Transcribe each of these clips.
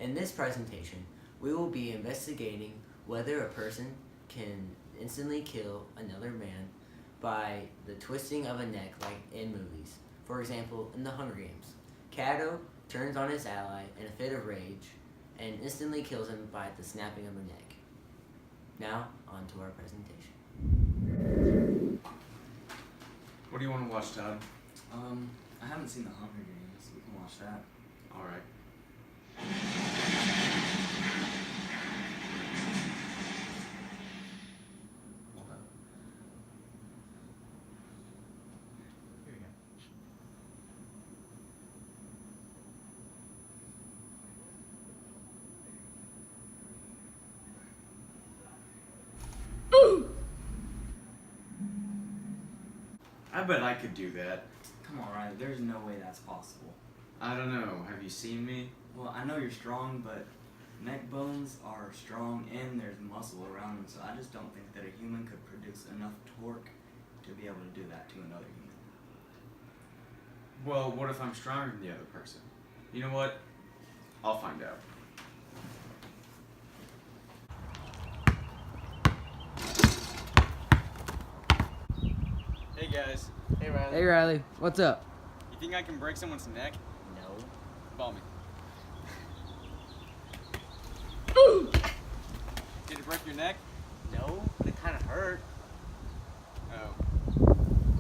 In this presentation, we will be investigating whether a person can instantly kill another man by the twisting of a neck like in movies. For example, in the Hunger Games, Kato turns on his ally in a fit of rage and instantly kills him by the snapping of a neck. Now, on to our presentation. What do you want to watch, Todd? I haven't seen the Hunger Games. We can watch that. All right. Hold up. Here we go. I bet I could do that. Come on, Riley. There's no way that's possible. I don't know. Have you seen me? Well, I know you're strong, but neck bones are strong and there's muscle around them, so I just don't think that a human could produce enough torque to be able to do that to another human. Well, what if I'm stronger than the other person? You know what? I'll find out. Hey guys, Hey Riley. Hey Riley, what's up? you think I can break someone's neck? No. Ball me. Did it break your neck? No, but it kind of hurt. Oh.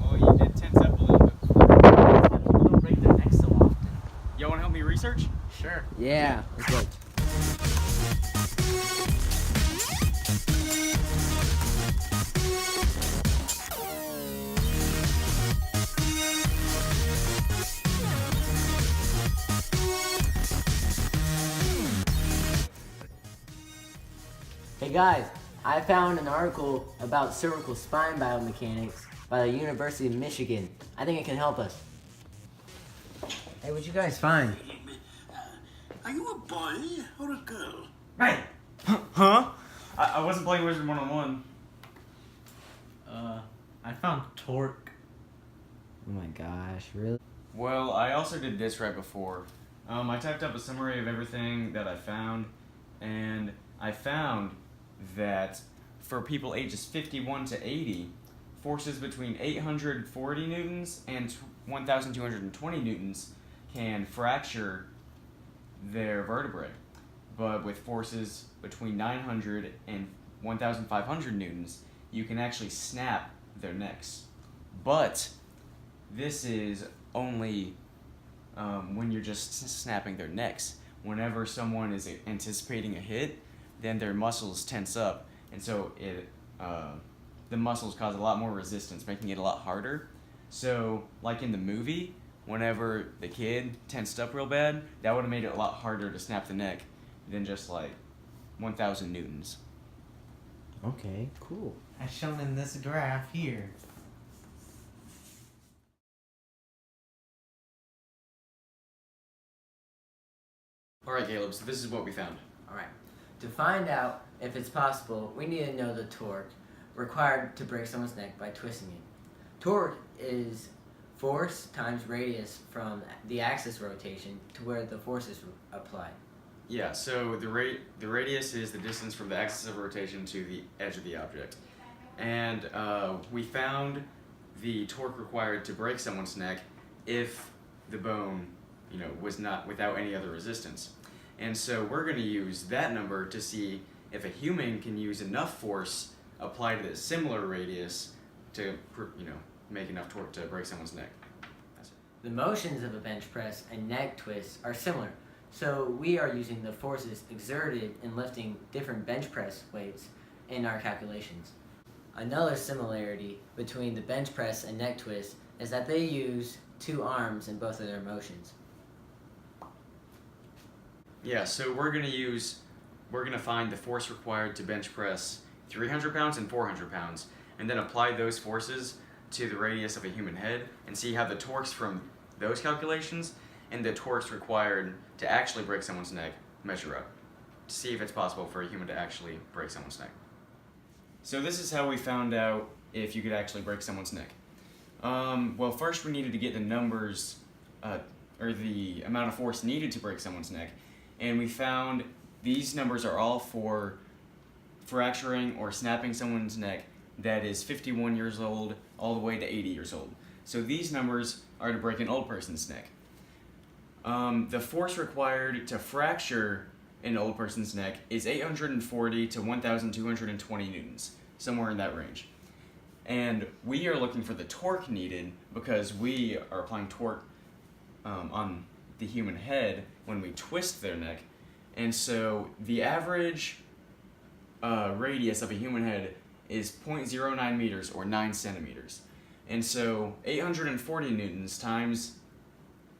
Well, you did tense up a little bit. People don't break their necks so often. Y'all want to help me research? Sure. Yeah, let's go. Hey guys, I found an article about cervical spine biomechanics by the University of Michigan. I think it can help us. Hey, what'd you guys find? Are you a boy or a girl? Right. Huh? I wasn't playing Wizard 1-on-1. I found torque. Oh my gosh, really? Well, I also did this right before. I typed up a summary of everything that I found, and I found that for people ages 51 to 80, forces between 840 newtons and 1,220 newtons can fracture their vertebrae. But with forces between 900 and 1,500 newtons, you can actually snap their necks. But this is only when you're just snapping their necks. Whenever someone is anticipating a hit, then their muscles tense up, and so the muscles cause a lot more resistance, making it a lot harder. So, like in the movie, whenever the kid tensed up real bad, that would have made it a lot harder to snap the neck than just like 1,000 newtons. Okay, cool. As shown in this graph here. Alright, Caleb, so this is what we found. Alright. To find out if it's possible, we need to know the torque required to break someone's neck by twisting it. Torque is force times radius from the axis rotation to where the force is applied. Yeah, so the radius is the distance from the axis of rotation to the edge of the object. And we found the torque required to break someone's neck if the bone, was not without any other resistance. And so we're going to use that number to see if a human can use enough force applied to a similar radius to, make enough torque to break someone's neck. That's it. The motions of a bench press and neck twist are similar, so we are using the forces exerted in lifting different bench press weights in our calculations. Another similarity between the bench press and neck twist is that they use two arms in both of their motions. Yeah, so we're going to find the force required to bench press 300 pounds and 400 pounds, and then apply those forces to the radius of a human head and see how the torques from those calculations and the torques required to actually break someone's neck measure up, to see if it's possible for a human to actually break someone's neck. So this is how we found out if you could actually break someone's neck. Well, first we needed to get the numbers, or the amount of force needed to break someone's neck, and we found these numbers are all for fracturing or snapping someone's neck that is 51 years old all the way to 80 years old. So these numbers are to break an old person's neck. The force required to fracture an old person's neck is 840 to 1,220 newtons, somewhere in that range. And we are looking for the torque needed because we are applying torque on the human head when we twist their neck. And so the average radius of a human head is 0.09 meters or 9 centimeters. And so 840 newtons times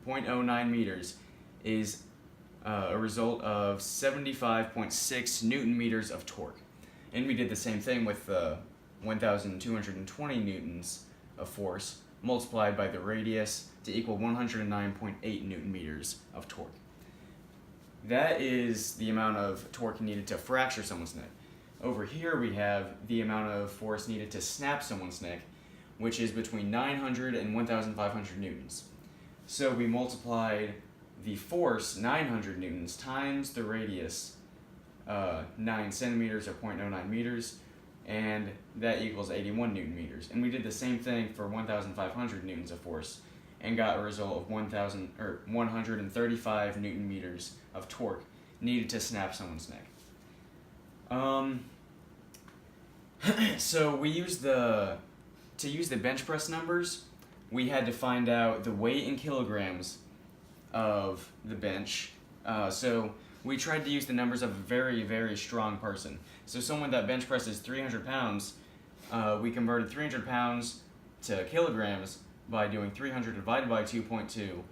0.09 meters is a result of 75.6 newton meters of torque. And we did the same thing with 1,220 newtons of force multiplied by the radius to equal 109.8 newton meters of torque. That is the amount of torque needed to fracture someone's neck. Over here we have the amount of force needed to snap someone's neck, which is between 900 and 1,500 newtons. So we multiplied the force, 900 newtons, times the radius, 9 centimeters or 0.09 meters, and that equals 81 newton meters. And we did the same thing for 1,500 newtons of force and got a result of 135 newton meters of torque needed to snap someone's neck. So we used to use the bench press numbers, we had to find out the weight in kilograms of the bench. So we tried to use the numbers of a very, very strong person. So someone that bench presses 300 pounds, we converted 300 pounds to kilograms by doing 300 divided by 2.2,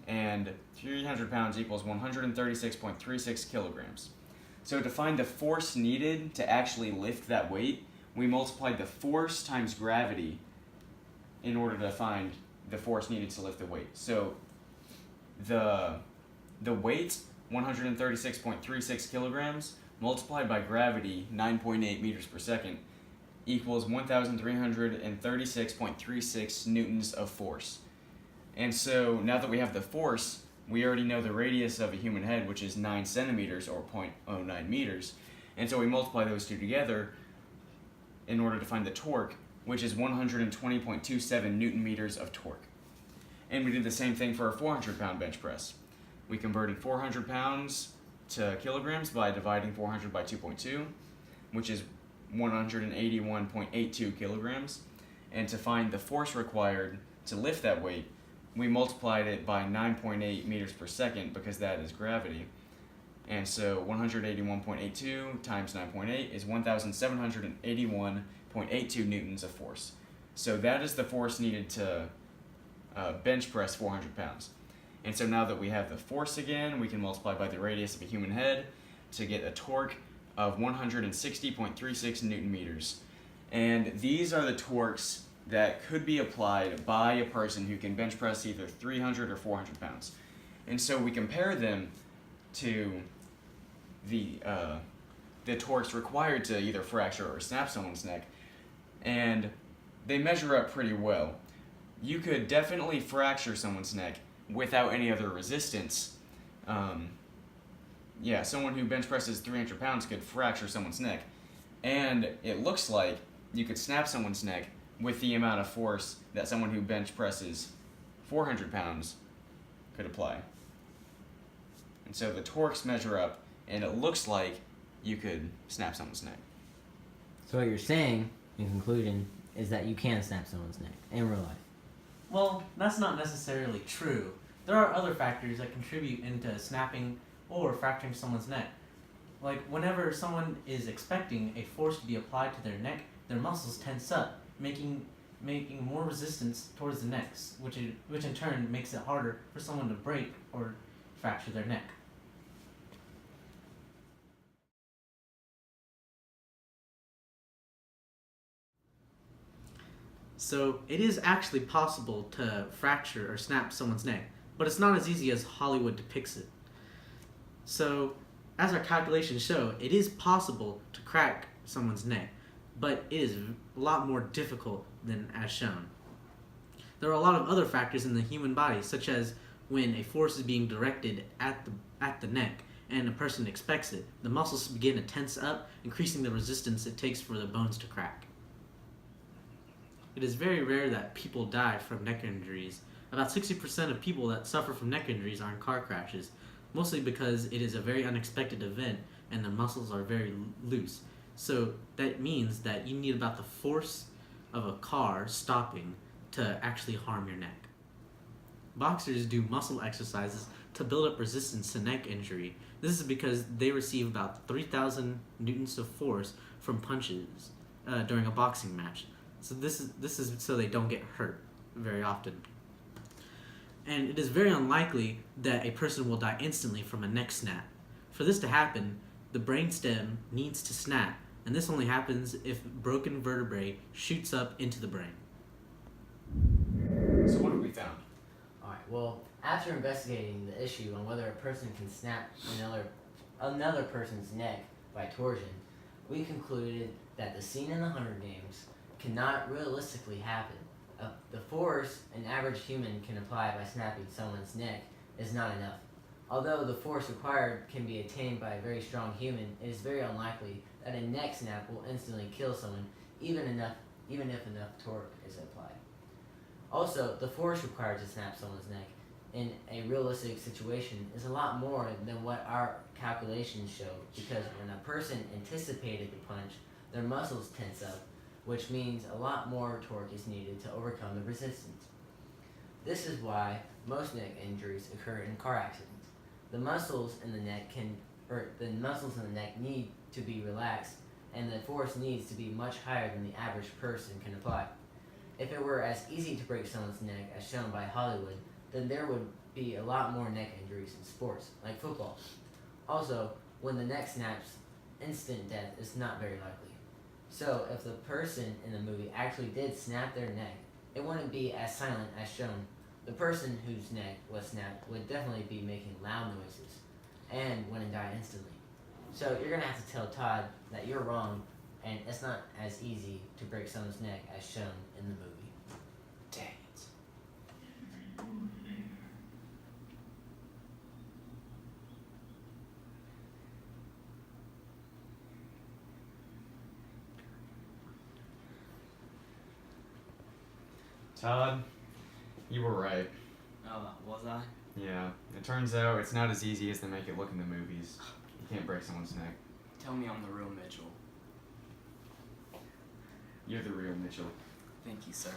and 300 pounds equals 136.36 kilograms. So to find the force needed to actually lift that weight, we multiplied the force times gravity in order to find the force needed to lift the weight. So the weight, 136.36 kilograms, multiplied by gravity, 9.8 meters per second, equals 1,336.36 newtons of force. And so now that we have the force, we already know the radius of a human head, which is 9 centimeters or 0.09 meters. And so we multiply those two together in order to find the torque, which is 120.27 newton meters of torque. And we did the same thing for a 400-pound bench press. We converted 400 pounds to kilograms by dividing 400 by 2.2, which is 181.82 kilograms. And to find the force required to lift that weight, we multiplied it by 9.8 meters per second because that is gravity. And so 181.82 times 9.8 is 1,781.82 newtons of force. So that is the force needed to bench press 400 pounds. And so now that we have the force again, we can multiply by the radius of a human head to get a torque of 160.36 newton meters. And these are the torques that could be applied by a person who can bench press either 300 or 400 pounds. And so we compare them to the torques required to either fracture or snap someone's neck, and they measure up pretty well. You could definitely fracture someone's neck without any other resistance. Someone who bench presses 300 pounds could fracture someone's neck, and it looks like you could snap someone's neck with the amount of force that someone who bench presses 400 pounds could apply. And so the torques measure up, and it looks like you could snap someone's neck. So what you're saying, in conclusion, is that you can snap someone's neck in real life. Well, that's not necessarily true. There are other factors that contribute into snapping or fracturing someone's neck. Like whenever someone is expecting a force to be applied to their neck, their muscles tense up, making more resistance towards the neck, which in turn makes it harder for someone to break or fracture their neck. So it is actually possible to fracture or snap someone's neck, but it's not as easy as Hollywood depicts it. So, as our calculations show, it is possible to crack someone's neck, but it is a lot more difficult than as shown. There are a lot of other factors in the human body, such as when a force is being directed at the neck, and a person expects it, the muscles begin to tense up, increasing the resistance it takes for the bones to crack. It is very rare that people die from neck injuries. About 60% of people that suffer from neck injuries are in car crashes, mostly because it is a very unexpected event and the muscles are very loose. So that means that you need about the force of a car stopping to actually harm your neck. Boxers do muscle exercises to build up resistance to neck injury. This is because they receive about 3,000 newtons of force from punches during a boxing match. So this is so they don't get hurt very often. And it is very unlikely that a person will die instantly from a neck snap. For this to happen, the brainstem needs to snap, and this only happens if broken vertebrae shoots up into the brain. So what have we found? Alright, well, after investigating the issue on whether a person can snap another person's neck by torsion, we concluded that the scene in the Hunger Games cannot realistically happen. The force an average human can apply by snapping someone's neck is not enough. Although the force required can be attained by a very strong human, it is very unlikely that a neck snap will instantly kill someone, even if enough torque is applied. Also, the force required to snap someone's neck in a realistic situation is a lot more than what our calculations show, because when a person anticipated the punch, their muscles tense up, which means a lot more torque is needed to overcome the resistance. This is why most neck injuries occur in car accidents. The muscles in the neck need to be relaxed, and the force needs to be much higher than the average person can apply. If it were as easy to break someone's neck as shown by Hollywood, then there would be a lot more neck injuries in sports, like football. Also, when the neck snaps, instant death is not very likely. So, if the person in the movie actually did snap their neck, it wouldn't be as silent as shown. The person whose neck was snapped would definitely be making loud noises and wouldn't die instantly. So, you're gonna have to tell Todd that you're wrong and it's not as easy to break someone's neck as shown in the movie. Dang it. Todd, you were right. Oh, was I? Yeah, it turns out it's not as easy as they make it look in the movies. You can't break someone's neck. Tell me I'm the real Mitchell. You're the real Mitchell. Thank you, sir.